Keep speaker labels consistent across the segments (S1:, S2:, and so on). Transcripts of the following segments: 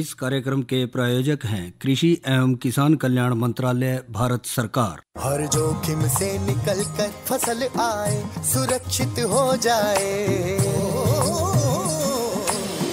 S1: इस कार्यक्रम के प्रायोजक हैं कृषि एवं किसान कल्याण मंत्रालय, भारत सरकार।
S2: हर जोखिम से निकल कर फसल आए, सुरक्षित हो जाए,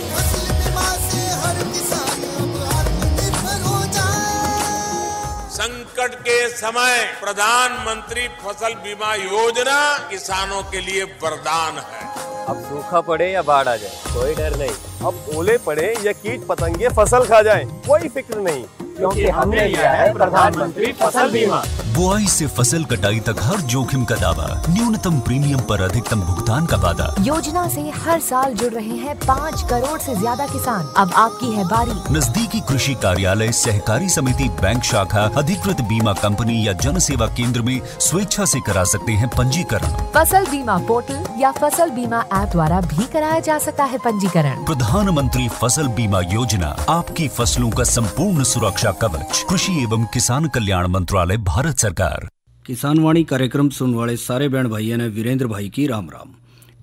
S2: फसल बीमा से हर किसान अब आत्मनिर्भर हो जाए।
S3: संकट के समय प्रधानमंत्री फसल बीमा योजना किसानों के लिए वरदान है।
S4: अब सूखा पड़े या बाढ़ आ जाए कोई डर नहीं, अब ओले पड़े या कीट पतंगे फसल खा जाए कोई फिक्र नहीं, क्योंकि हमने लिया है प्रधानमंत्री फसल बीमा।
S5: बुआई से फसल कटाई तक हर जोखिम का दावा, न्यूनतम प्रीमियम पर अधिकतम भुगतान का वादा।
S6: योजना से हर साल जुड़ रहे हैं 5 करोड़ से ज्यादा किसान। अब आपकी है बारी।
S5: नजदीकी कृषि कार्यालय, सहकारी समिति, बैंक शाखा, अधिकृत बीमा कंपनी या जन सेवा केंद्र में स्वेच्छा से करा सकते हैं पंजीकरण।
S6: फसल बीमा पोर्टल या फसल बीमा ऐप द्वारा भी कराया जा सकता है पंजीकरण।
S5: प्रधानमंत्री फसल बीमा योजना, आपकी फसलों का संपूर्ण सुरक्षा कवच। कृषि एवं किसान कल्याण मंत्रालय, भारत सरकार।
S1: किसान वाणी कार्यक्रम सुनने वाले सारे बहन भाइयों ने वीरेंद्र भाई की राम राम।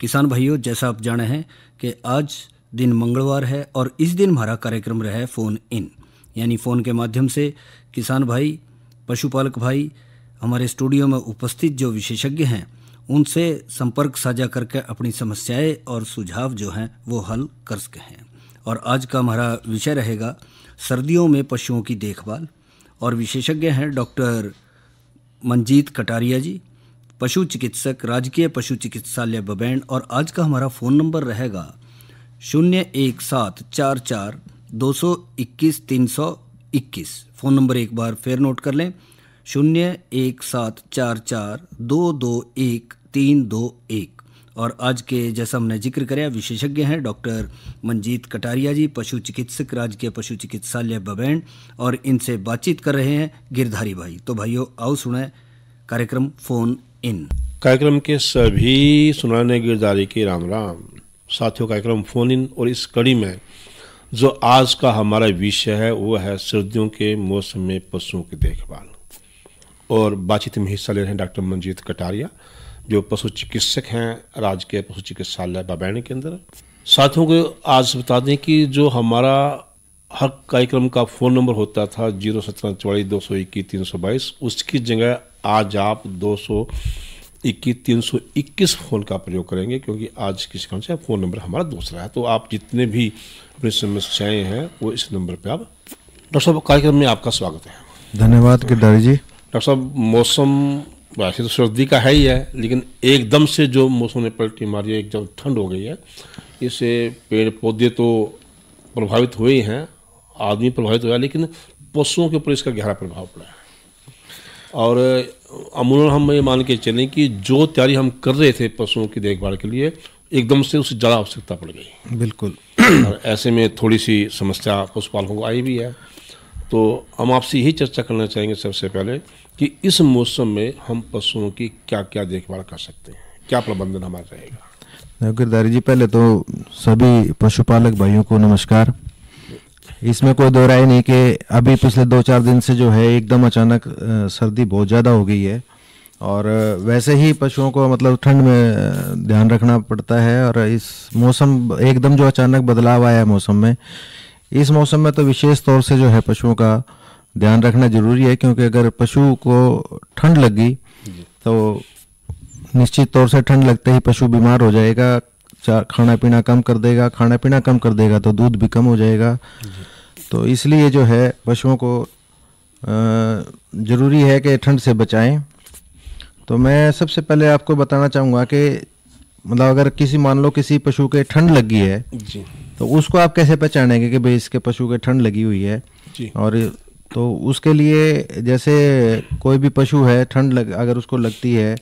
S1: किसान भाइयों, जैसा आप जाने हैं कि आज दिन मंगलवार है और इस दिन हमारा कार्यक्रम रहा है फ़ोन इन, यानी फ़ोन के माध्यम से किसान भाई, पशुपालक भाई हमारे स्टूडियो में उपस्थित जो विशेषज्ञ हैं उनसे संपर्क साझा करके अपनी समस्याएं और सुझाव जो हैं वो हल कर सके हैं। और आज का हमारा विषय रहेगा सर्दियों में पशुओं की देखभाल, और विशेषज्ञ हैं डॉक्टर मंजीत कटारिया जी, पशु चिकित्सक, राजकीय पशु चिकित्सालय बबैंड। और आज का हमारा फ़ोन नंबर रहेगा 01744-221-321। फ़ोन नंबर एक बार फिर नोट कर लें, 01744-221-321। और आज के जैसा हमने जिक्र कराया विशेषज्ञ हैं डॉक्टर मंजीत कटारिया जी, पशु चिकित्सक, राजकीय पशु चिकित्सालय बबैंड, और इनसे बातचीत कर रहे हैं गिरधारी भाई। तो भाइयों आओ सुने कार्यक्रम फ़ोन इन।
S7: कार्यक्रम के सभी सुनाने गिरधारी के राम राम। साथियों, कार्यक्रम फ़ोन इन और इस कड़ी में जो आज का हमारा विषय है वो है सर्दियों के मौसम में पशुओं की देखभाल। और बातचीत में हिस्सा ले रहे हैं डॉक्टर मंजीत कटारिया जो पशु चिकित्सक हैं राजकीय पशु चिकित्सालय बबैंड के अंदर। साथियों को आज बता दें कि जो हमारा हर कार्यक्रम का फ़ोन नंबर होता था 01744-221-322, उसकी जगह आज आप 221-321 फ़ोन का प्रयोग करेंगे, क्योंकि आज किसी कारण से फ़ोन नंबर हमारा दूसरा है। तो आप जितने भी अपनी समस्याएँ हैं वो इस नंबर पर आप। डॉक्टर साहब, कार्यक्रम में आपका स्वागत है।
S8: धन्यवाद गिरधारी जी।
S7: डॉक्टर साहब, मौसम वैसे तो सर्दी का है ही है, लेकिन एकदम से जो मौसम ने पलटी मारी है, एकदम ठंड हो गई है, इससे पेड़ पौधे तो प्रभावित हुए ही हैं, आदमी प्रभावित हुआ, लेकिन पशुओं के ऊपर इसका गहरा प्रभाव पड़ा है। और अमूमन हम ये मान के चलें कि जो तैयारी हम कर रहे थे पशुओं की देखभाल के लिए, एकदम से उससे ज़्यादा आवश्यकता पड़ गई।
S8: बिल्कुल।
S7: और ऐसे में थोड़ी सी समस्या पशुपालकों को आई भी है। तो हम आपसे यही चर्चा करना चाहेंगे सबसे पहले कि इस मौसम में हम पशुओं की क्या क्या देखभाल कर सकते हैं, क्या प्रबंधन हमारा रहेगा।
S8: गिरधारी जी, पहले तो सभी पशुपालक भाइयों को नमस्कार। इसमें कोई दो राय नहीं कि अभी पिछले 2-4 दिन से जो है एकदम अचानक सर्दी बहुत ज़्यादा हो गई है, और वैसे ही पशुओं को मतलब ठंड में ध्यान रखना पड़ता है। और इस मौसम एकदम जो अचानक बदलाव आया है मौसम में, इस मौसम में तो विशेष तौर से जो है पशुओं का ध्यान रखना जरूरी है, क्योंकि अगर पशु को ठंड लग गई तो निश्चित तौर से ठंड लगते ही पशु बीमार हो जाएगा, खाना पीना कम कर देगा, खाना पीना कम कर देगा तो दूध भी कम हो जाएगा। तो इसलिए जो है पशुओं को ज़रूरी है कि ठंड से बचाएं। तो मैं सबसे पहले आपको बताना चाहूँगा कि मतलब अगर मान लो किसी पशु के ठंड लगी है
S7: जी,
S8: तो उसको आप कैसे पहचानेंगे कि भाई इसके पशु के ठंड लगी हुई है
S7: जी।
S8: और तो उसके लिए जैसे कोई भी पशु है अगर उसको लगती है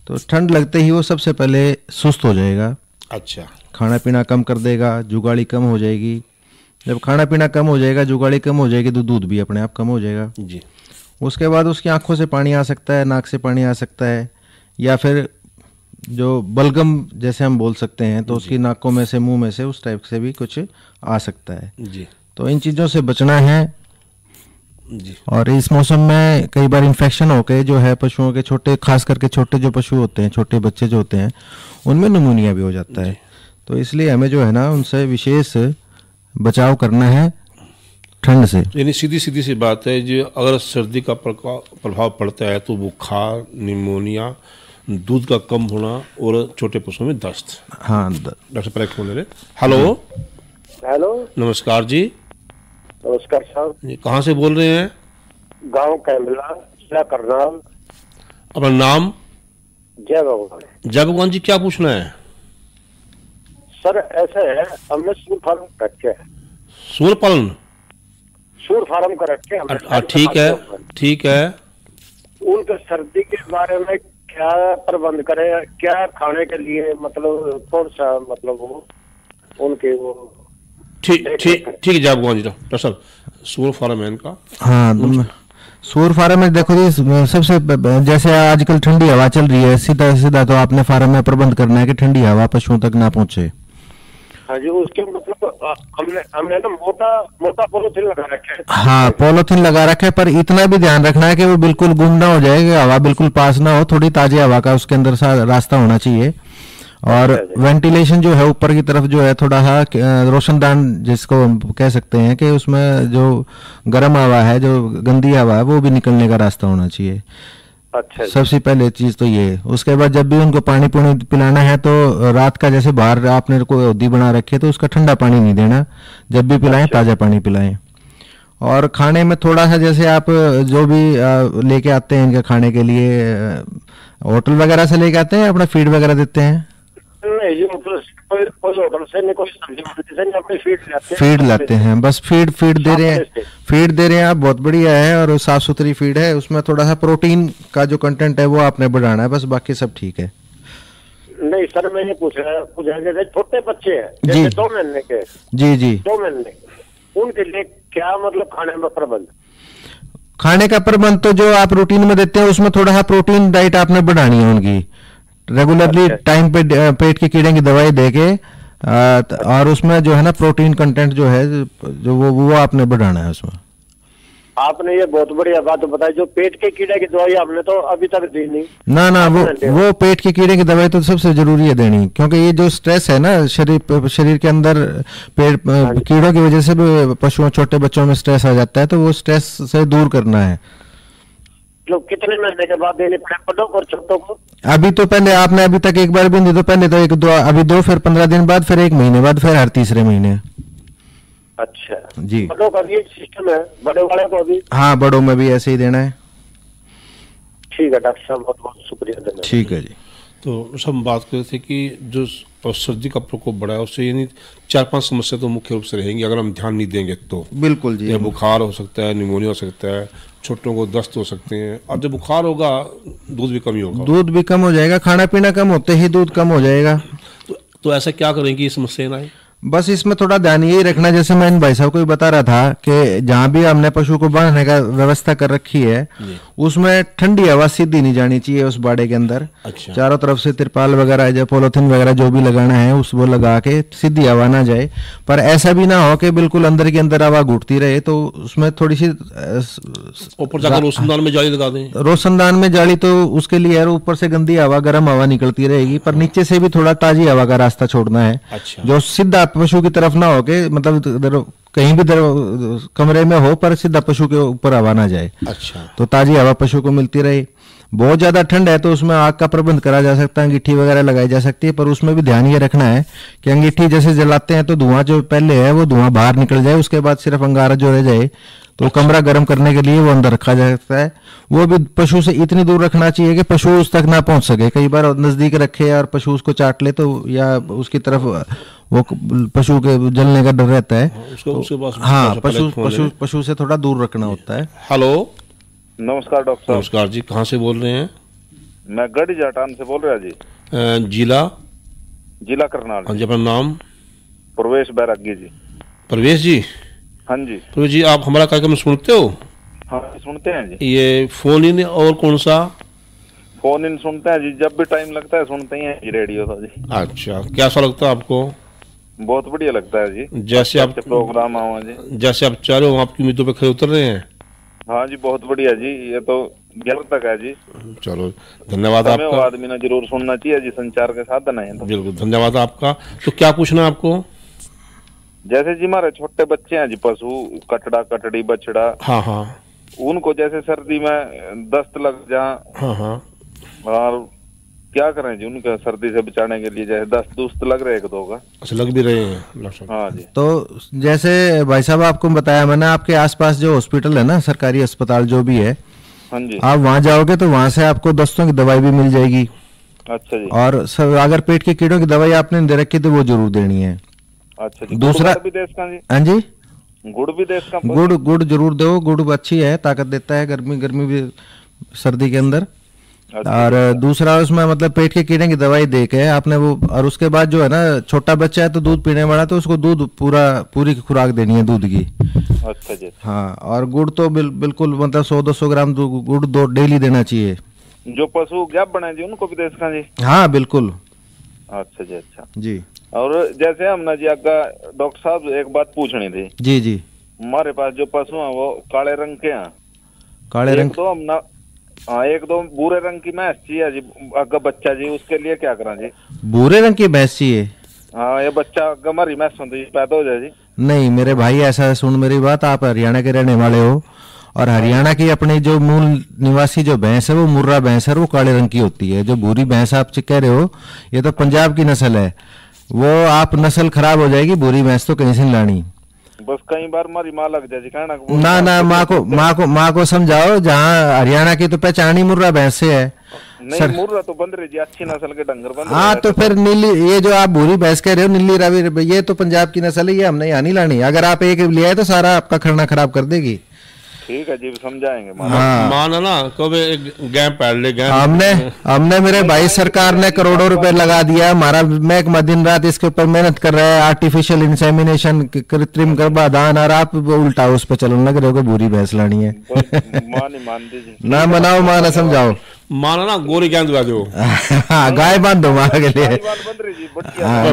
S8: तो ठंड लगते ही वो सबसे पहले सुस्त हो जाएगा।
S7: अच्छा।
S8: खाना पीना कम कर देगा, जुगाड़ी कम हो जाएगी। जब खाना पीना कम हो जाएगा, जुगाड़ी कम हो जाएगी, तो दूध भी अपने आप कम हो जाएगा
S7: जी।
S8: उसके बाद उसकी आंखों से पानी आ सकता है, नाक से पानी आ सकता है, या फिर जो बलगम जैसे हम बोल सकते हैं तो उसकी नाकों में से, मुंह में से, उस टाइप से भी कुछ आ सकता है
S7: जी।
S8: तो इन चीज़ों से बचना है
S7: जी।
S8: और इस मौसम में कई बार इन्फेक्शन होकर जो है पशुओं के छोटे, खास करके छोटे जो पशु होते हैं, छोटे बच्चे जो होते हैं, उनमें निमोनिया भी हो जाता है। तो इसलिए हमें जो है ना उनसे विशेष बचाव करना है ठंड से।
S7: यानी सीधी सीधी सी बात है, जो अगर सर्दी का प्रभाव पड़ता है तो बुखार, निमोनिया, दूध का कम होना और छोटे पशुओं में दस्त।
S8: हाँ
S7: डॉक्टर परेख बोल रहे। हेलो।
S9: हेलो,
S7: नमस्कार जी।
S9: नमस्कार साहब।
S7: ये कहाँ से बोल रहे हैं?
S9: गांव कैमला, जिला करनाल।
S7: अपना नाम?
S9: जय भगवान।
S7: जय भगवान जी, क्या पूछना है?
S9: सर ऐसे है, हमने सूर फार्म कर रखे है।
S7: सूर पालन?
S9: सूर फार्म कर रखे हैं।
S7: ठीक है, ठीक है।
S9: उनके सर्दी के बारे में क्या प्रबंध करें, क्या खाने के लिए, मतलब कौन सा, मतलब वो उनके वो।
S7: ठीक ठीक ठीक, जय भगवान जी। डॉक्टर साहब, सूर फार्म है इनका?
S8: हाँ, सूर फार्म में देखो जी, सबसे जैसे आजकल ठंडी हवा चल रही है, सीधा सीधा तो आपने फार्म में प्रबंध करना है कि ठंडी हवा पशुओं तक ना पहुंचे।
S9: हाँ जी, उसके मतलब हमने ना मोटा पॉलिथीन लगा रखा है।
S8: हाँ, पॉलिथीन लगा रखा है, पर इतना भी ध्यान रखना है कि वो बिल्कुल गुम ना हो जाए, हवा बिल्कुल पास ना हो, थोड़ी ताजी हवा का उसके अंदर रास्ता होना चाहिए। और वेंटिलेशन जो है ऊपर की तरफ जो है, थोड़ा सा रोशनदान जिसको हम कह सकते हैं, कि उसमें जो गर्म हवा है, जो गंदी हवा है, वो भी निकलने का रास्ता होना चाहिए।
S9: अच्छा,
S8: सबसे पहले चीज तो ये। उसके बाद जब भी उनको पानी पिलाना है तो रात का, जैसे बाहर आपने कोई हौदी बना रखी है तो उसका ठंडा पानी नहीं देना, जब भी पिलाएं ताजा पानी पिलाएं। और खाने में थोड़ा सा, जैसे आप जो भी लेके आते हैं इनके खाने के लिए, होटल वगैरह से लेके आते हैं, अपना फीड वगैरह देते हैं?
S9: नहीं, कोई होटल से नहीं, कोई सब्जी मंडी से नहीं, अपनी
S8: फीड लाते हैं। बस फीड दे रहे हैं, फीड दे रहे हैं आप, बहुत बढ़िया है। और साफ सुथरी फीड है, उसमें थोड़ा सा प्रोटीन का जो कंटेंट है वो आपने बढ़ाना है, बस बाकी सब ठीक है।
S9: नहीं सर, मैं ये पूछ रहा, जैसे छोटे बच्चे हैं, जैसे 2 महीने के। जी 2 महीने, उनके लिए क्या मतलब खाने में प्रबंध?
S8: खाने का प्रबंध तो जो आप रूटीन में देते हैं उसमें थोड़ा सा प्रोटीन डाइट आपने बढ़ानी है उनकी, रेगुलरली टाइम पे पेट के कीड़े की दवाई देके, और उसमें जो है ना प्रोटीन कंटेंट जो है, जो वो आपने बढ़ाना है उसमें।
S9: आपने ये बहुत बढ़िया बात बताई, जो पेट के कीड़े की दवाई आपने तो अभी तक दी नहीं।
S8: ना, वो पेट के कीड़े की दवाई तो सबसे जरूरी है देनी, क्योंकि ये जो स्ट्रेस है ना शरीर के अंदर, पेट कीड़ों की वजह से भी पशुओं, छोटे बच्चों में स्ट्रेस आ जाता है, तो वो स्ट्रेस से दूर करना है।
S9: लोग कितने महीने के बाद देने पड़े बड़ों को और छोटों को?
S8: अभी तो पहले आपने अभी तक एक बार भी नहीं, तो पहले तो 1-2, अभी 2, फिर 15 दिन बाद, फिर 1 महीने बाद, फिर हर तीसरे महीने।
S9: अच्छा
S8: जी,
S9: बड़ों का भी सिस्टम है, बड़े वाले को भी?
S8: हाँ, बड़ों में भी ऐसे ही देना है।
S9: ठीक है डॉक्टर साहब, बहुत बहुत शुक्रिया धन्यवाद।
S8: ठीक है जी।
S7: तो सब बात कर रहे थे कि जो सर्दी का प्रकोप बढ़ा है उससे यानी 4-5 समस्या तो मुख्य रूप से रहेंगी अगर हम ध्यान नहीं देंगे तो।
S8: बिल्कुल जी।
S7: बुखार हो सकता है, निमोनिया हो सकता है, छोटों को दस्त हो सकते हैं, और जब बुखार होगा दूध भी कम होगा,
S8: दूध भी कम हो जाएगा, खाना पीना कम होते ही दूध कम हो जाएगा।
S7: तो ऐसा क्या करेंगे ये समस्या ना आए?
S8: बस इसमें थोड़ा ध्यान यही रखना, जैसे मैं इन भाई साहब को भी बता रहा था कि जहाँ भी हमने पशु को बांधने का व्यवस्था कर रखी है उसमें ठंडी हवा सीधी नहीं जानी चाहिए उस बाड़े के अंदर।
S7: अच्छा।
S8: चारों तरफ से तिरपाल वगैरह जो पॉलिथीन वगैरह जो भी लगाना है उस वो लगा के सीधी हवा ना जाए, पर ऐसा भी ना हो कि बिल्कुल अंदर के अंदर हवा घुटती रहे, तो उसमें थोड़ी सी
S7: ऊपर जाकर रोशनदान में जाली लगा दें।
S8: रोशनदान में जाली तो उसके लिए है, ऊपर से गंदी हवा, गर्म हवा निकलती रहेगी, पर नीचे से भी थोड़ा ताजी हवा का रास्ता छोड़ना है।
S7: अच्छा।
S8: जो सीधा पशु की तरफ ना हो के, मतलब कहीं भी कमरे में हो पर सीधा पशु के ऊपर हवा ना जाए।
S7: अच्छा।
S8: तो ताजी हवा पशु को मिलती रहे। बहुत ज्यादा ठंड है तो उसमें आग का प्रबंध करा जा सकता है, अंगीठी वगैरह लगाई जा सकती है, पर उसमें भी ध्यान ये रखना है कि अंगीठी जैसे जलाते हैं तो धुआं जो पहले है वो धुआं बाहर निकल जाए, उसके बाद सिर्फ अंगारा जो रह जाए, तो कमरा गर्म करने के लिए वो अंदर रखा जा सकता है। वो भी पशु से इतनी दूर रखना चाहिए कि पशु उस तक ना पहुंच सके। कई बार नजदीक रखे और पशु उसको चाट ले तो, या उसकी तरफ वो पशु के जलने का डर रहता है। हाँ, पशु से थोड़ा दूर रखना होता है।
S7: हेलो,
S10: नमस्कार डॉक्टर साहब।
S7: नमस्कार जी, कहाँ से बोल रहे हैं?
S10: मैं गढ़ी जाटान से बोल रहा जी। जिला करनाल।
S7: हाँ जी, अपना नाम?
S10: प्रवेश बैरागी जी।
S7: प्रवेश जी?
S10: हाँ जी।
S7: प्रवेश जी, आप हमारा कार्यक्रम सुनते हो?
S10: हाँ सुनते हैं जी।
S7: ये फोन इन और कौन सा?
S10: फोन इन सुनते हैं जी, जब भी टाइम लगता है सुनते ही हैं जी रेडियो तो जी।
S7: अच्छा, कैसा लगता है आपको?
S10: बहुत बढ़िया लगता है जी,
S7: जैसे आप
S10: प्रोग्राम आवा जी,
S7: जैसे आप चाह रहे हो आपकी उम्मीदों पे खरे उतर रहे हैं।
S10: हाँ जी, बहुत बढ़िया जी, ये तो 11 तक है जी।
S7: चलो धन्यवाद आपका।
S10: आदमी ने जरूर सुनना चाहिए जी, संचार के साधन है तो।
S7: बिल्कुल धन्यवाद आपका। तो क्या पूछना है आपको?
S10: जैसे जी हमारे छोटे बच्चे हैं जी, पशु कटड़ा कटड़ी बछड़ा,
S7: हाँ हाँ,
S10: उनको जैसे सर्दी में दस्त लग जा,
S7: हाँ हाँ,
S10: और क्या करें जी उनका सर्दी से बचाने के लिए? जैसे दस्त दुस्त लग रहे एक दो का।
S7: अच्छा, लग भी रहे हैं।
S10: हाँ जी।
S8: तो जैसे भाई साहब आपको बताया मैंने, आपके आसपास जो हॉस्पिटल है ना, सरकारी अस्पताल जो भी है,
S10: हाँ जी,
S8: आप वहाँ जाओगे तो वहाँ से आपको दस्तों की दवाई भी मिल जाएगी।
S10: अच्छा जी।
S8: और अगर पेट के कीड़ों की दवाई आपने दे रखी तो वो जरूर देनी है।
S10: अच्छा जी।
S8: दूसरा
S10: गुड़ भी देश का जी?
S8: हाँ जी,
S10: गुड़ भी देश का?
S8: गुड़ जरूर दो, गुड़ अच्छी है, ताकत देता है गर्मी भी सर्दी के अंदर। और दूसरा उसमें मतलब पेट के कीड़े की दवाई दे के आपने वो, और उसके बाद जो है ना, छोटा बच्चा है तो दूध पीने वाला, तो उसको दूध पूरी खुराक देनी है दूध की।
S10: अच्छा जी।
S8: हाँ, और गुड़ तो बिल्कुल मतलब 100-200 ग्राम गुड़ डेली देना चाहिए।
S10: जो पशु गैप बने जी उनको भी देश का जी?
S8: हाँ बिल्कुल।
S10: अच्छा जी, अच्छा
S8: जी।
S10: और जैसे हम ना जी आगा डॉक्टर साहब एक बात पूछनी थी
S8: जी जी।
S10: हमारे पास जो पशु हैं वो काले रंग के हैं,
S8: काले रंग
S10: दो हम ना, हाँ एक दो भूरे रंग की भैंस चाहिए जी आगा बच्चा जी, उसके लिए क्या करा जी?
S8: भूरे रंग की भैंस चाहिए?
S10: हाँ, ये बच्चा आगा हमारी भैंस होती पैदा हो जाए जी?
S8: नहीं मेरे भाई, ऐसा सुन मेरी बात, आप हरियाणा के रहने वाले हो, और हरियाणा की अपनी जो मूल निवासी जो भैंस है वो मुर्रा भैंस है, वो काले रंग की होती है। जो भूरी भैंस आप कह रहे हो ये तो पंजाब की नस्ल है, वो आप नस्ल खराब हो जाएगी, भूरी भैंस तो कहीं से नहीं लानी।
S10: बस कई बार हमारी माँ लग जाए कहना
S8: ना, माँ को समझाओ, जहाँ हरियाणा की तो पहचान ही मुर्रा भैंस से है।
S10: नहीं मुर्रा तो बंद रही जी, अच्छी नस्ल के डंगर बंद।
S8: हाँ तो फिर नीली, ये जो आप भूरी भैंस कह रहे हो नीली रावी, ये तो पंजाब की नस्ल है, ये हमने यहाँ नहीं लानी। अगर आप एक लिया है तो सारा आपका खरना खराब कर देगी।
S10: ठीक है जी, समझाएंगे।
S8: हाँ,
S7: माना ना कभी गैप पैर ले गए।
S8: हमने मेरे भाई सरकार ने करोड़ों रुपए लगा दिया, हमारा महकमा दिन रात इसके ऊपर मेहनत कर रहा है, आर्टिफिशियल इंसेमिनेशन, कृत्रिम गर्भाधान, और आप उल्टा उस पर चलने लग रहे हो कि भूरी भैंस लानी है। ना मनाओ, माँ ना समझाओ,
S7: माना ना गोरी गेंद लगा दो।
S8: हाँ, गाय बांध दो माँ के लिए।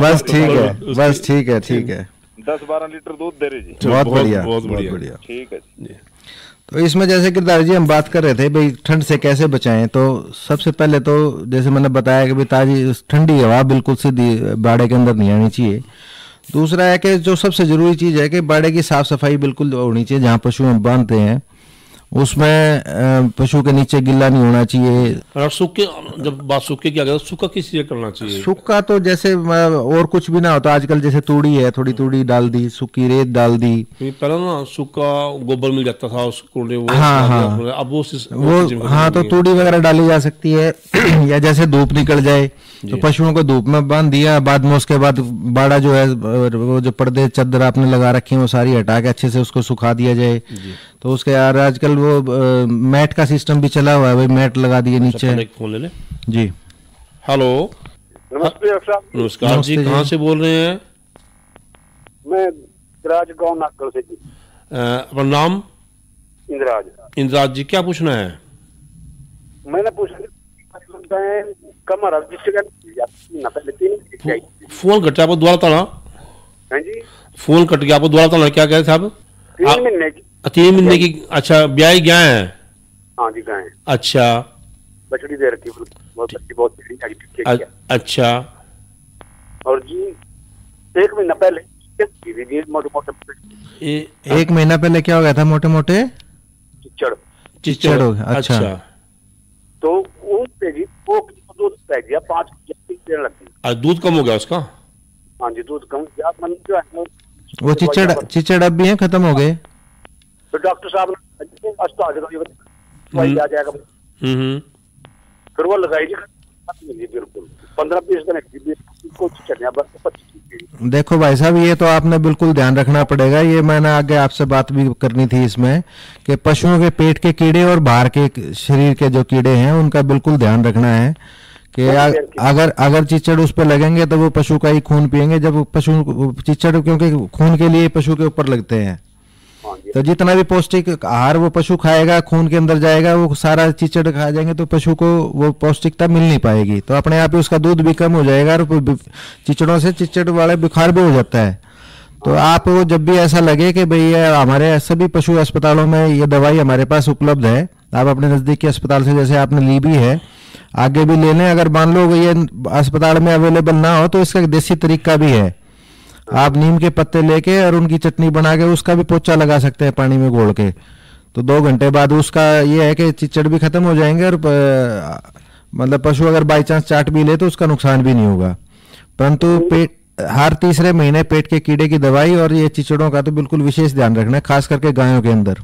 S8: बस ठीक है, बस ठीक है, ठीक है।
S10: 10-12 लीटर दूध दे रही जी।
S8: बहुत बढ़िया, बहुत बढ़िया।
S10: ठीक है जी।
S8: तो इसमें जैसे किरदार जी हम बात कर रहे थे भाई ठंड से कैसे बचाएं, तो सबसे पहले तो जैसे मैंने बताया कि भाई ताजी ठंडी हवा बिल्कुल सीधी बाड़े के अंदर नहीं आनी चाहिए। दूसरा है कि जो सबसे जरूरी चीज़ है कि बाड़े की साफ सफाई बिल्कुल होनी चाहिए। जहाँ पशु हम बांधते हैं उसमें पशु के नीचे गिल्ला नहीं होना चाहिए।
S7: और सूखे, जब बात सूखे की आ गई, सूखा किस चीज़ करना चाहिए?
S8: सूखा तो जैसे और कुछ भी ना हो तो आजकल जैसे तूड़ी है, थोड़ी तूड़ी डाल दी, सूखी रेत डाल दी।
S7: पहले ना सूखा गोबर मिल जाता था उसको,
S8: हाँ,
S7: अब
S8: वो हाँ, तो तूड़ी वगैरह डाली जा सकती है। या जैसे धूप निकल जाए तो पशुओं को धूप में बांध दिया, बाद में उसके बाद बाड़ा जो है, वो जो पर्दे चादर आपने लगा रखी है वो सारी हटा के अच्छे से उसको सुखा दिया जाए। तो उसके यार आजकल वो मैट का सिस्टम भी चला हुआ है भाई, मैट लगा दिए नीचे।
S7: फोन ले ले
S8: जी।
S7: हेलो,
S9: नमस्ते साहब।
S7: नमस्कार जी, कहाँ से बोल रहे हैं?
S9: मैं इंद्राज गाँव नागल से जी।
S7: अपना नाम?
S9: इंद्राज।
S7: इंद्राज जी, क्या पूछना है?
S9: मैंने पूछा
S7: फोन कट गया, आपको दोबारा ताना।
S9: हाँ जी,
S7: फोन कट गया, आपको दोबारा ताना। क्या कह रहे थे आप?
S9: 3 महीने की।
S7: 3 महीने की? अच्छा, ब्याह गाय है?
S9: हाँ जी, गाय।
S7: अच्छा,
S9: बछड़ी दे रखी, बहुत
S7: अच्छा।
S9: और जी 1 महीना पहले मोटे मोटे
S8: 1 महीना पहले क्या हो गया था? मोटे मोटे चिच्चड़ हो गया। अच्छा,
S9: तो जी वो दूध पै गया, 5 देने लगी।
S7: दूध कम हो गया उसका?
S9: हाँ जी, दूध कम गया। मन जो है
S8: वो चिच्चड़ अब भी है, खत्म हो गए?
S9: तो डॉक्टर साहब ने आ जाएगा। फिर वो लगाई जी, बिल्कुल 15-20 दिन
S8: देखो भाई साहब, ये तो आपने बिल्कुल ध्यान रखना पड़ेगा। ये मैंने आगे आपसे बात भी करनी थी इसमें कि पशुओं के पेट के कीड़े और बाहर के शरीर के जो कीड़े हैं उनका बिल्कुल ध्यान रखना है कि अगर चिच्चड़ उस पर लगेंगे तो वो पशु का ही खून पिएंगे। जब पशु चिच्चड़, क्योंकि खून के लिए पशु के ऊपर लगते हैं, तो जितना भी पौष्टिक आहार वो पशु खाएगा, खून के अंदर जाएगा, वो सारा चिच्चड़ खा जाएंगे तो पशु को वो पौष्टिकता मिल नहीं पाएगी। तो अपने आप ही उसका दूध भी कम हो जाएगा और चिच्चड़ों से चिच्चड़ वाले बुखार भी हो जाता है। तो आप जब भी ऐसा लगे कि भाई हमारे सभी पशु अस्पतालों में ये दवाई हमारे पास उपलब्ध है, आप अपने नज़दीकी अस्पताल से जैसे आपने ली भी है आगे भी ले लें। अगर मान लो ये अस्पताल में अवेलेबल ना हो तो इसका देसी तरीका भी है। आप नीम के पत्ते लेके और उनकी चटनी बना के उसका भी पोचा लगा सकते हैं पानी में घोल के। तो 2 घंटे बाद उसका ये है कि चिचड़ भी खत्म हो जाएंगे और मतलब पशु अगर बाई चांस चाट भी ले तो उसका नुकसान भी नहीं होगा। परंतु पेट हर तीसरे महीने पेट के कीड़े की दवाई और ये चिचड़ों का तो बिल्कुल विशेष ध्यान रखना है, खास करके गायों के अंदर।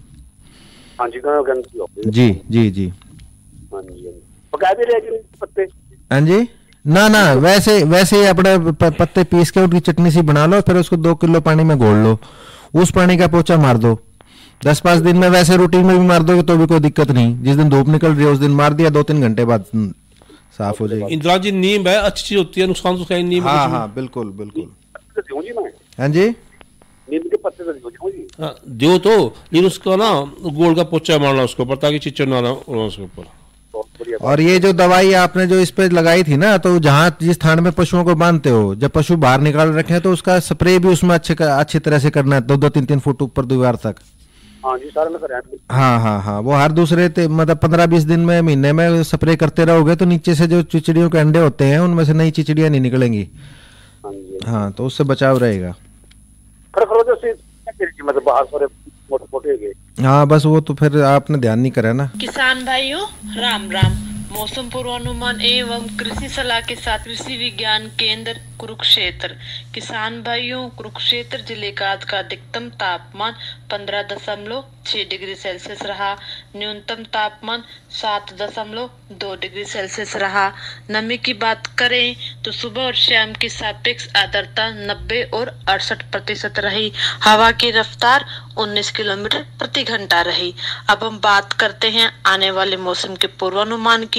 S9: हाँ जी, गायों के अंदर।
S8: जी जी जी।
S9: हाँ जी, पका भी रहेगी पत्ते।
S8: हाँ जी, ना वैसे ही अपने पत्ते पीस के उनकी चटनी सी बना लो, फिर उसको 2 किलो पानी में घोल लो, उस पानी का पोछा मार दो। 10-5 दिन में वैसे रूटीन में भी मार दोगे तो भी कोई दिक्कत नहीं। जिस दिन धूप निकल रही है उस दिन मार दिया, 2-3 घंटे बाद साफ हो जाएगी।
S7: इंदिरा जी नीम है अच्छी चीज होती है, नुकसान तो है नीम।
S8: हाँ बिल्कुल बिल्कुल। हाँ जी,
S9: नीम के पत्ते
S7: दो तो लेकिन उसका ना गोल का पोछा मारना उसके ऊपर ताकि चिचड़ ना उसके ऊपर।
S8: और ये जो दवाई आपने जो इस पे लगाई थी ना, तो जहाँ जिस थान में पशुओं को बांधते हो, जब पशु बाहर निकाल रखे हैं तो उसका स्प्रे भी उसमें अच्छी तरह से करना है, 2-2, 3-3 फुट ऊपर दीवार तक।
S9: हाँ जी, सारे में करें।
S8: हाँ, वो हर दूसरे मतलब 15-20 दिन में, महीने में स्प्रे करते रहोगे तो नीचे से जो चिचड़ियों के अंडे होते हैं उनमें से नई चिचड़ियाँ नहीं निकलेंगी। हाँ, तो उससे बचाव रहेगा।
S9: मतलब बाहर सारे मोटे।
S8: हाँ, बस वो तो फिर आपने ध्यान नहीं करा ना।
S11: किसान भाइयों राम राम। मौसम पूर्वानुमान एवं कृषि सलाह के साथ कृषि विज्ञान केंद्र कुरुक्षेत्र। किसान भाइयों, कुरुक्षेत्र जिले का आज का अधिकतम तापमान 15.6 डिग्री सेल्सियस रहा। न्यूनतम तापमान 7.2 डिग्री सेल्सियस रहा। नमी की बात करें तो सुबह और शाम की सापेक्ष आर्द्रता 90 और 68% रही। हवा की रफ्तार 19 किलोमीटर प्रति घंटा रही। अब हम बात करते हैं आने वाले मौसम के पूर्वानुमान की।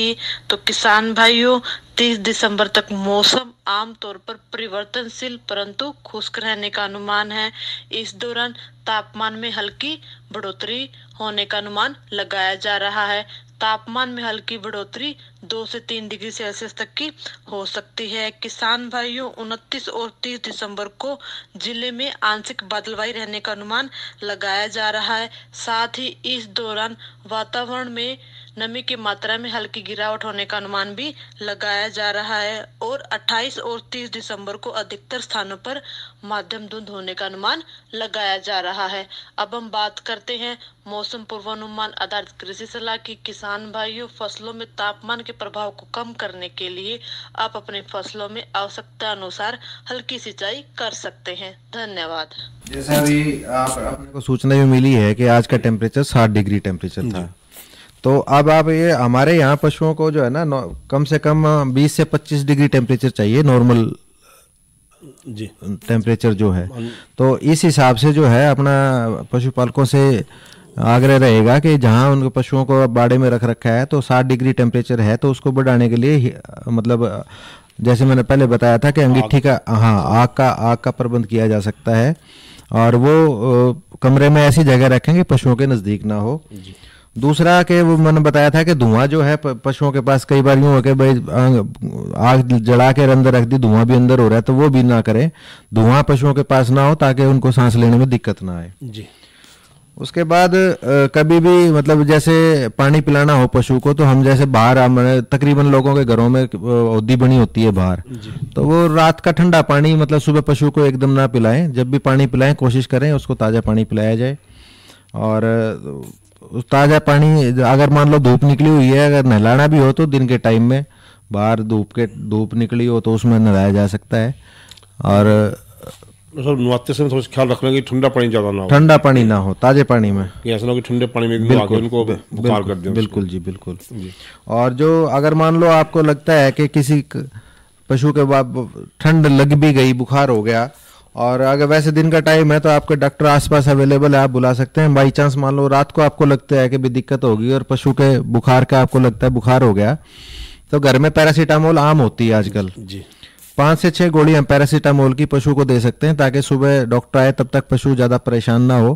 S11: तो किसान भाइयों, 30 दिसंबर तक मौसम आमतौर पर परिवर्तनशील परंतु खुश्क रहने का अनुमान है। इस दौरान तापमान में हल्की बढ़ोतरी होने का अनुमान लगाया जा रहा है। तापमान में हल्की बढ़ोतरी 2 से 3 डिग्री सेल्सियस तक की हो सकती है। किसान भाइयों, 29 और 30 दिसंबर को जिले में आंशिक बादलवाई रहने का अनुमान लगाया जा रहा है। साथ ही इस दौरान वातावरण में नमी की मात्रा में हल्की गिरावट होने का अनुमान भी लगाया जा रहा है। और 28 और 30 दिसंबर को अधिकतर स्थानों पर मध्यम धुंध होने का अनुमान लगाया जा रहा है। अब हम बात करते हैं मौसम पूर्वानुमान आधारित कृषि सलाह की। किसान भाइयों, फसलों में तापमान के प्रभाव को कम करने के लिए आप अपने फसलों में आवश्यकता अनुसार हल्की सिंचाई कर सकते हैं। धन्यवाद।
S8: जैसे अभी आपने को सूचना भी मिली है कि आज का टेम्परेचर 60 डिग्री टेम्परेचर था, तो अब आप ये हमारे यहाँ पशुओं को जो है ना कम से कम 20 से 25 डिग्री टेम्परेचर चाहिए, नॉर्मल
S7: जी
S8: टेम्परेचर जो है। तो इस हिसाब से जो है अपना पशुपालकों से आग्रह रहेगा कि जहाँ उनके पशुओं को बाड़े में रख रखा है तो 60 डिग्री टेम्परेचर है, तो उसको बढ़ाने के लिए मतलब जैसे मैंने पहले बताया था कि अंगीठी का आग का प्रबंध किया जा सकता है। और वो कमरे में ऐसी जगह रखेंगे पशुओं के नज़दीक ना हो। दूसरा कि वो मैंने बताया था कि धुआं जो है पशुओं के पास कई बार यूँ हो के भाई आग जला के अंदर रख दी, धुआं भी अंदर हो रहा है, तो वो भी ना करें। धुआं पशुओं के पास ना हो ताकि उनको सांस लेने में दिक्कत ना आए
S7: जी।
S8: उसके बाद कभी भी मतलब जैसे पानी पिलाना हो पशु को, तो हम जैसे बाहर तकरीबन लोगों के घरों में हौदी बनी होती है बाहर, तो वो रात का ठंडा पानी मतलब सुबह पशु को एकदम ना पिलाएं। जब भी पानी पिलाएं कोशिश करें उसको ताज़ा पानी पिलाया जाए। और ताज़ा पानी अगर मान लो धूप निकली हुई है, अगर नहलाना भी हो तो दिन के टाइम में बाहर धूप निकली हो तो उसमें नहलाया जा सकता है। और
S7: नहाते समय थोड़ा ख्याल रखना कि ठंडा पानी ज़्यादा ना हो,
S8: ठंडा पानी ना हो, ताज़े पानी में,
S7: ऐसा ना हो कि ठंडे पानी में उनको बुखार कर दें।
S8: बिल्कुल जी, बिल्कुल। और जो अगर मान लो आपको लगता है कि किसी पशु के ठंड लग भी गई, बुखार हो गया, और अगर वैसे दिन का टाइम है तो आपके डॉक्टर आसपास अवेलेबल है, आप बुला सकते हैं। बाई चांस मान लो रात को आपको लगता है कि भी दिक्कत होगी और पशु के बुखार का आपको लगता है बुखार हो गया, तो घर में पैरासीटामोल आम होती है आजकल जी। 5 से 6 गोली हम पैरासीटामोल की पशु को दे सकते हैं ताकि सुबह डॉक्टर आए तब तक पशु ज़्यादा परेशान ना हो,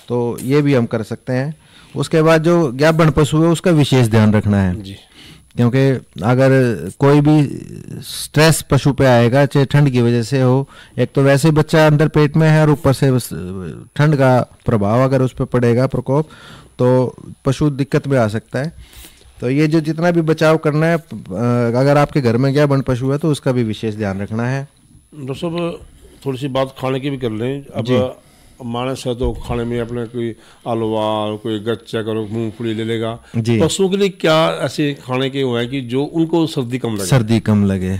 S8: तो ये भी हम कर सकते हैं। उसके बाद जो ज्ञापन पशु है उसका विशेष ध्यान रखना है जी, क्योंकि अगर कोई भी स्ट्रेस पशु पे आएगा, चाहे ठंड की वजह से हो, एक तो वैसे बच्चा अंदर पेट में है और ऊपर से ठंड का प्रभाव अगर उस पर पड़ेगा प्रकोप, तो पशु दिक्कत में आ सकता है। तो ये जो जितना भी बचाव करना है, अगर आपके घर में ज्ञापन पशु है तो उसका भी विशेष ध्यान रखना है।
S7: डॉक्टर साहब, थोड़ी सी बात खाने की भी कर लें। अब मानस है तो खाने में अपने कोई हलवा, कोई गच्चा करो, मूंगफली ले लेगा। पशुओं के लिए क्या ऐसे खाने के हुए हैं कि जो उनको सर्दी कम लगे?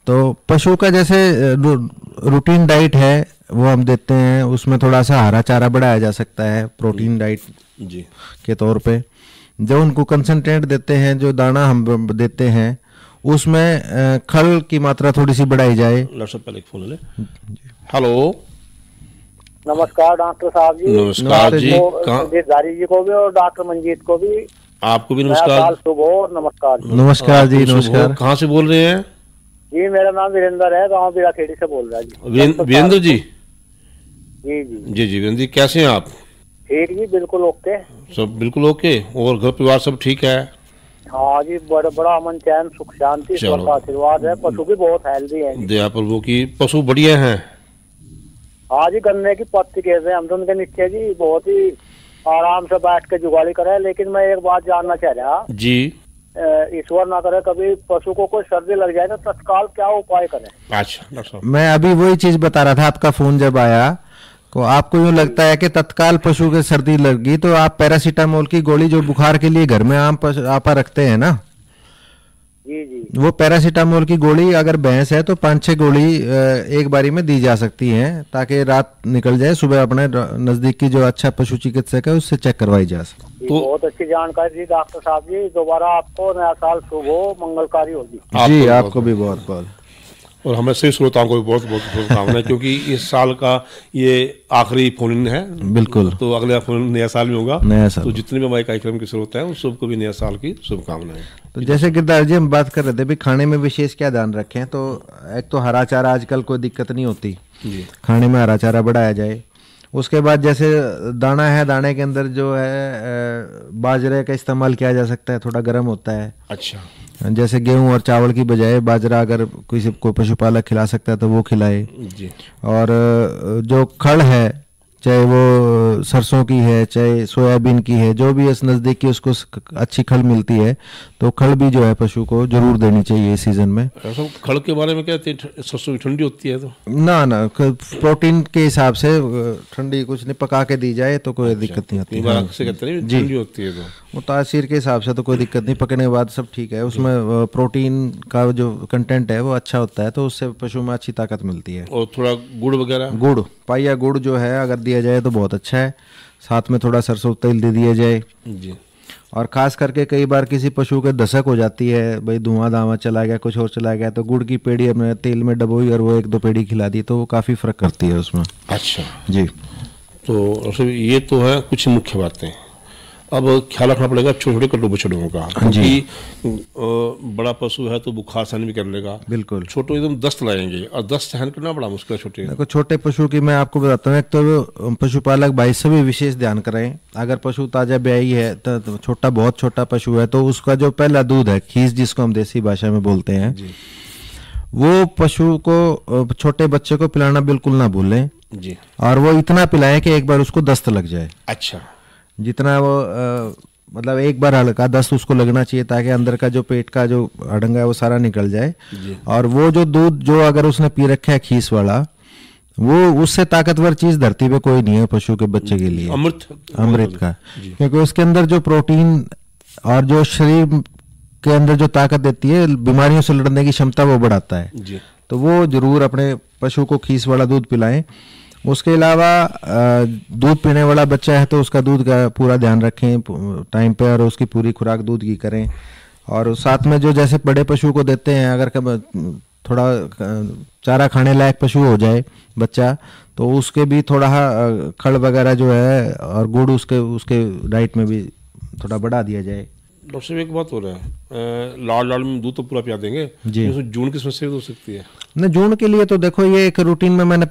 S8: तो पशु का जैसे रूटीन डाइट है वो हम देते हैं, उसमें थोड़ा सा हरा चारा बढ़ाया जा सकता है प्रोटीन डाइट के तौर पे। जो उनको कंसंट्रेट देते हैं, जो दाना हम देते हैं, उसमें खल की मात्रा थोड़ी सी बढ़ाई जाए।
S7: पहले फोन ले। हेलो,
S12: नमस्कार डॉक्टर साहब जी।
S7: नमस्कार जी।
S12: गिरधारी जी को भी और डॉक्टर मंजीत को भी,
S7: आपको भी नमस्कार।
S12: शुभ हो। नमस्कार
S8: जी। नमस्कार।
S7: कहाँ से बोल रहे हैं?
S12: जी मेरा नाम वीरेंद्र है, गांव बिराखेड़ी से बोल रहा है जी।
S7: वीरेंद्र जी?
S12: जी
S7: वीरेंद्र जी, कैसे हैं आप?
S12: ठीक जी, बिल्कुल ओके।
S7: सब बिल्कुल ओके। और घर परिवार सब ठीक है?
S12: हाँ जी, बड़ा अमन चैन सुख शांति ईश्वर का आशीर्वाद है। पशु भी बहुत हेल्दी है।
S7: दया प्रभु की। पशु बढ़िया हैं?
S12: हाँ जी, गन्ने की पत्ती कहते हैं हम तो उनके नीचे जी, बहुत ही आराम से बैठ के जुगाली करे। लेकिन मैं एक बात जानना चाह रहा
S7: जी,
S12: ईश्वर ना करे कभी पशु को कोई सर्दी लग जाए तो तत्काल क्या उपाय करें?
S7: अच्छा,
S8: मैं अभी वही चीज बता रहा था, आपका फोन जब आया तो आपको यूँ लगता है कि तत्काल पशु के सर्दी लगी तो आप पैरासीटामोल की गोली जो बुखार के लिए घर में आपा रखते हैं ना,
S12: जी,
S8: वो पैरासीटामोल की गोली अगर भैंस है तो 5-6 गोली एक बारी में दी जा सकती हैं, ताकि रात निकल जाए, सुबह अपने नजदीक की जो अच्छा पशु चिकित्सक है उससे चेक करवाई जा सके।
S12: तो बहुत अच्छी जानकारी दी डॉक्टर साहब जी। दोबारा आपको नया साल शुभ हो, मंगलकारी होगी
S8: जी। आपको भी बहुत बहुत,
S7: और हमें सभी श्रोताओं को भी बहुत बहुत शुभकामनाएं, क्योंकि इस साल का ये आखिरी फोन है।
S8: बिल्कुल।
S7: तो अगला फोन नया साल में होगा।
S8: नया साल।
S7: तो जितने भी हमारे कार्यक्रम के श्रोता हैं उन सबको भी नया साल की शुभकामनाएं।
S8: तो जैसे गिरधार जी हम बात कर रहे थे भी खाने में विशेष क्या ध्यान रखें, तो एक तो हरा चारा आजकल कोई दिक्कत नहीं होती
S7: जी,
S8: खाने में हरा चारा बढ़ाया जाए। उसके बाद जैसे दाना है, दाने के अंदर जो है बाजरे का इस्तेमाल किया जा सकता है, थोड़ा गर्म होता है।
S7: अच्छा।
S8: जैसे गेहूं और चावल की बजाय बाजरा अगर किसी को पशुपालक खिला सकता है तो वो खिलाए
S7: जी।
S8: और जो खड़ है, चाहे वो सरसों की है चाहे सोयाबीन की है, जो भी इस नज़दीक की उसको अच्छी खल मिलती है तो खल भी जो है पशु को जरूर देनी चाहिए इस सीजन में।
S7: खल के बारे में कहते हैं सरसों ठंडी होती है तो
S8: ना प्रोटीन के हिसाब से ठंडी कुछ नहीं, पका के दी जाए तो कोई दिक्कत नहीं होती।
S7: ठंडी होती है तो
S8: वो तासीर के हिसाब से तो कोई दिक्कत नहीं, पकने के बाद सब ठीक है। उसमें प्रोटीन का जो कंटेंट है वो अच्छा होता है तो उससे पशु में अच्छी ताकत मिलती है।
S7: और थोड़ा गुड़ वगैरह,
S8: गुड़ पाइया गुड़ जो है अगर दिया जाए तो बहुत अच्छा है। साथ में थोड़ा सरसों तेल दे दिया जाए
S7: जी।
S8: और खास करके कई बार किसी पशु के दशक हो जाती है, भाई धुआं धावा चला गया, कुछ और चला गया, तो गुड़ की पेड़ी अपने तेल में डबोई और वो 1-2 पेड़ी खिला दी तो वो काफ़ी फर्क करती है उसमें।
S7: अच्छा
S8: जी।
S7: तो ये तो है कुछ मुख्य बातें। अब ख्याल रखना पड़ेगा छोटे छोटे कटु बछड़ों का, क्योंकि बड़ा पशु है तो बुखार सहन भी कर लेगा।
S8: बिल्कुल।
S7: छोटे एकदम दस्त लाएंगे और दस्त सहन करना बड़ा मुश्किल है छोटे।
S8: देखो छोटे पशु की मैं आपको बताता हूँ, एक तो पशुपालक भाई से भी विशेष ध्यान करें। अगर पशु ताजा ब्याई है तो छोटा, बहुत छोटा पशु है तो उसका जो पहला दूध है, खीस जिसको हम देसी भाषा में बोलते हैं, वो पशु को, छोटे बच्चे को पिलाना बिल्कुल ना भूलें
S7: जी।
S8: और वो इतना पिलाएं कि एक बार उसको दस्त लग जाए।
S7: अच्छा।
S8: जितना वो मतलब एक बार हल्का दस्त उसको लगना चाहिए ताकि अंदर का जो पेट का जो अड़ंगा है वो सारा निकल जाए। और वो जो दूध जो अगर उसने पी रखा है खीस वाला, वो उससे ताकतवर चीज धरती पे कोई नहीं है पशु के बच्चे के लिए, अमृत का। क्योंकि उसके अंदर जो प्रोटीन और जो शरीर के अंदर जो ताकत देती है, बीमारियों से लड़ने की क्षमता वो बढ़ाता है। तो वो जरूर अपने पशु को खीस वाला दूध पिलाएं। उसके अलावा दूध पीने वाला बच्चा है तो उसका दूध का पूरा ध्यान रखें टाइम पे और उसकी पूरी खुराक दूध की करें। और साथ में जो जैसे बड़े पशु को देते हैं, अगर थोड़ा चारा खाने लायक पशु हो जाए बच्चा तो उसके भी थोड़ा खड़ वगैरह जो है और गुड़ उसके डाइट में भी थोड़ा बढ़ा दिया जाए।
S7: डॉक्टर साहब एक बात हो रहा है, लाल में दूध तो पूरा पिला देंगे जी, जून की समस्या हो सकती है
S8: न? जून के लिए तो देखो ये एक रूटीन में मैंने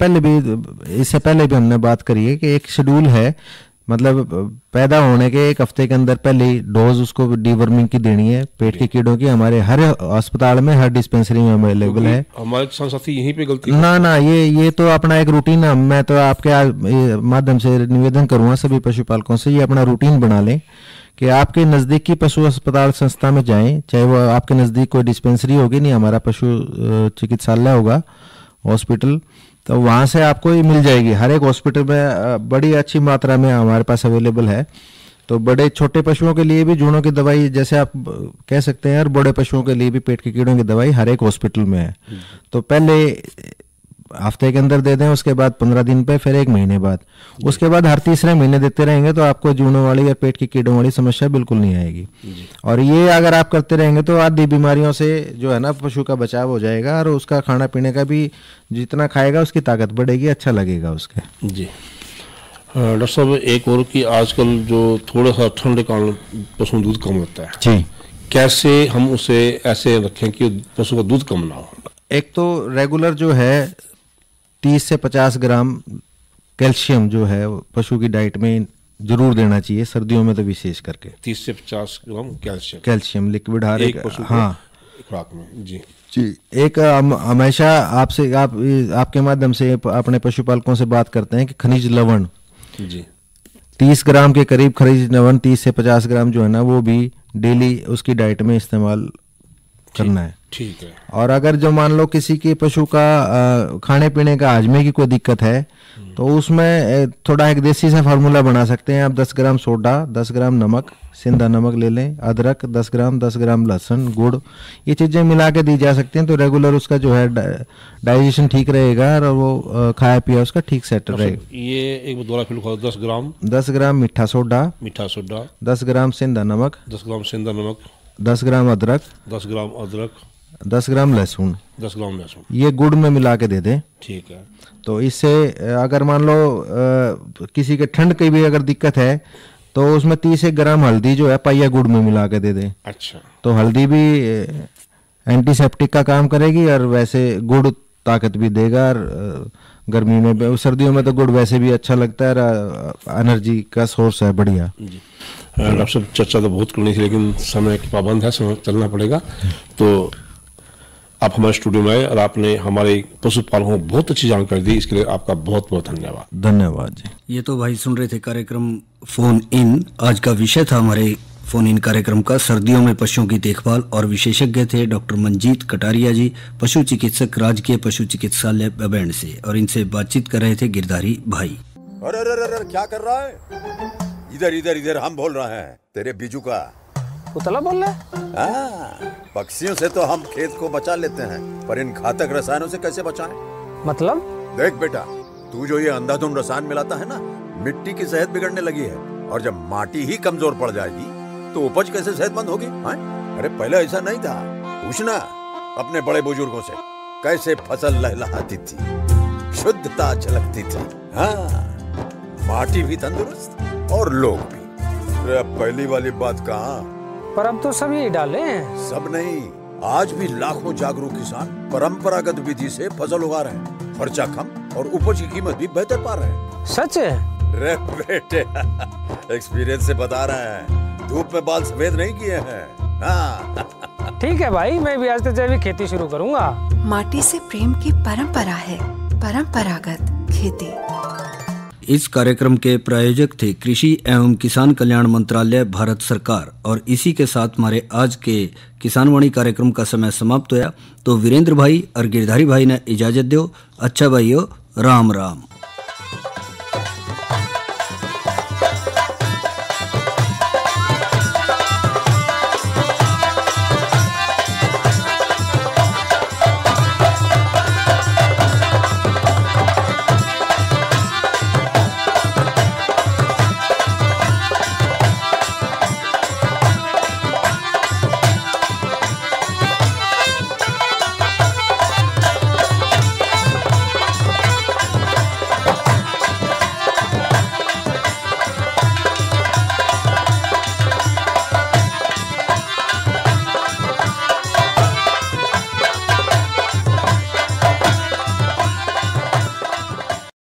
S8: इससे पहले भी हमने बात करी है कि एक शेड्यूल है, मतलब पैदा होने के 1 हफ्ते के अंदर पहले ही डोज उसको डीवर्मिंग की देनी है पेट के कीड़ों की। हमारे हर अस्पताल में, हर डिस्पेंसरी में अवेलेबल है।
S7: हमारे किसान साथी यहीं पे गलती
S8: ना ये तो अपना एक रूटीन है। मैं तो आपके माध्यम से निवेदन करूंगा सभी पशुपालकों से, ये अपना रूटीन बना लें कि आपके नज़दीक की पशु अस्पताल संस्था में जाएं, चाहे वो आपके नज़दीक कोई डिस्पेंसरी होगी, नहीं हमारा पशु चिकित्सालय होगा, हॉस्पिटल, तो वहाँ से आपको ये मिल जाएगी। हर एक हॉस्पिटल में बड़ी अच्छी मात्रा में हमारे पास अवेलेबल है। तो बड़े छोटे पशुओं के लिए भी जूनों की दवाई, जैसे आप कह सकते हैं, और बड़े पशुओं के लिए भी पेट के कीड़ों की दवाई हर एक हॉस्पिटल में है। तो पहले हफ्ते के अंदर दे दें, उसके बाद 15 दिन पे, फिर 1 महीने बाद, उसके बाद हर तीसरे महीने देते रहेंगे तो आपको जूनों वाली या पेट के कीड़ों वाली समस्या बिल्कुल नहीं आएगी। और ये अगर आप करते रहेंगे तो आदि बीमारियों से जो है ना पशु का बचाव हो जाएगा, और उसका खाना पीने का भी जितना खाएगा उसकी ताकत बढ़ेगी, अच्छा लगेगा उसके।
S7: जी डॉक्टर साहब, एक और कि आजकल जो थोड़ा सा ठंड का पशु में दूध कम होता है
S8: जी,
S7: कैसे हम उसे ऐसे रखें कि पशु का दूध कम ना हो?
S8: एक तो रेगुलर जो है 30 से 50 ग्राम कैल्शियम जो है पशु की डाइट में जरूर देना चाहिए, सर्दियों में तो विशेष करके
S7: 30 से 50 ग्राम
S8: कैल्शियम लिक्विड हर एक
S7: पशु
S8: हाँ
S7: खुराक में। जी
S8: एक हमेशा आपसे आपके माध्यम से अपने पशुपालकों से बात करते हैं कि खनिज लवण
S7: जी
S8: 30 ग्राम के करीब खनिज लवण 30 से 50 ग्राम जो है ना वो भी डेली उसकी डाइट में इस्तेमाल करना है।
S7: ठीक है।
S8: और अगर जो मान लो किसी के पशु का खाने पीने का हाजमे की कोई दिक्कत है तो उसमें थोड़ा एक देसी सा फार्मूला बना सकते हैं आप। 10 ग्राम सोडा, 10 ग्राम नमक, सिंधा नमक ले लें, अदरक 10 ग्राम लहसुन, गुड़, ये चीज़ें मिला के दी जा सकती हैं। तो रेगुलर उसका जो है डाइजेशन ठीक रहेगा और वो खाया पिया उसका ठीक सेट रहेगा।
S7: ये एक दोबारा फिर लिखो,
S8: 10 ग्राम मीठा सोडा, 10 ग्राम सिंधा नमक, 10 ग्राम अदरक, 10 ग्राम लहसुन, ये गुड़ में मिला के दे दें।
S7: ठीक है।
S8: तो इससे अगर मान लो किसी के ठंड की भी अगर दिक्कत है तो उसमें 30 ग्राम हल्दी जो है पाइया गुड़ में मिला के दे दें।
S7: अच्छा।
S8: तो हल्दी भी एंटीसेप्टिक का काम करेगी और वैसे गुड़ ताकत भी देगा। और गर्मी में, सर्दियों में तो गुड़ वैसे भी अच्छा लगता है, एनर्जी का सोर्स है बढ़िया।
S7: डॉक्टर साहब, चर्चा तो बहुत करनी थी लेकिन समय की पाबंद है, समय चलना पड़ेगा। तो आप हमारे स्टूडियो में आए और आपने हमारे पशुपालकों को बहुत अच्छी जानकारी दी, इसके लिए आपका बहुत बहुत धन्यवाद।
S8: धन्यवाद जी।
S1: ये तो भाई सुन रहे थे कार्यक्रम फोन इन। आज का विषय था हमारे फोन इन कार्यक्रम का सर्दियों में पशुओं की देखभाल, और विशेषज्ञ थे डॉक्टर मंजीत कटारिया जी, पशु चिकित्सक, राजकीय पशु चिकित्सालय बबैंड से, और इनसे बातचीत कर रहे थे गिरधारी भाई।
S13: अरे क्या कर रहा है? इधर हम बोल रहे हैं, तेरे बीजू का
S14: पुतला बोल रहा है?
S13: पक्षियों से तो हम खेत को बचा लेते हैं, पर इन घातक रसायनों से कैसे बचाएं?
S14: मतलब?
S13: देख बेटा, तू जो ये अंधाधुंध रसायन मिलाता है ना, मिट्टी की सेहत बिगड़ने लगी है। और जब माटी ही कमजोर पड़ जाएगी तो उपज कैसे सेहतमंद होगी? अरे पहले ऐसा नहीं था। पूछना अपने बड़े बुजुर्गों से, कैसे फसल लहलहाती थी, शुद्धता झलकती थी। हाँ, माटी भी तंदुरुस्त और लोग भी। पहली वाली बात कहाँ?
S14: पर अब तो सब यही डाले हैं।
S13: सब नहीं, आज भी लाखों जागरूक किसान परंपरागत विधि से फसल उगा रहे हैं। खर्चा कम और उपज की कीमत भी बेहतर पा रहे हैं।
S14: सच है?
S13: रे बेटे, एक्सपीरियंस से बता रहे हैं, धूप में बाल सफेद नहीं किए हैं। हाँ।
S14: ठीक है भाई, मैं भी आज से जैविक खेती शुरू करूंगा।
S15: माटी से प्रेम की परंपरा है, परंपरागत खेती।
S1: इस कार्यक्रम के प्रायोजक थे कृषि एवं किसान कल्याण मंत्रालय, भारत सरकार। और इसी के साथ हमारे आज के किसानवाणी कार्यक्रम का समय समाप्त हुआ। तो वीरेंद्र भाई और गिरधारी भाई ने इजाजत दो। अच्छा भाइयों, राम राम।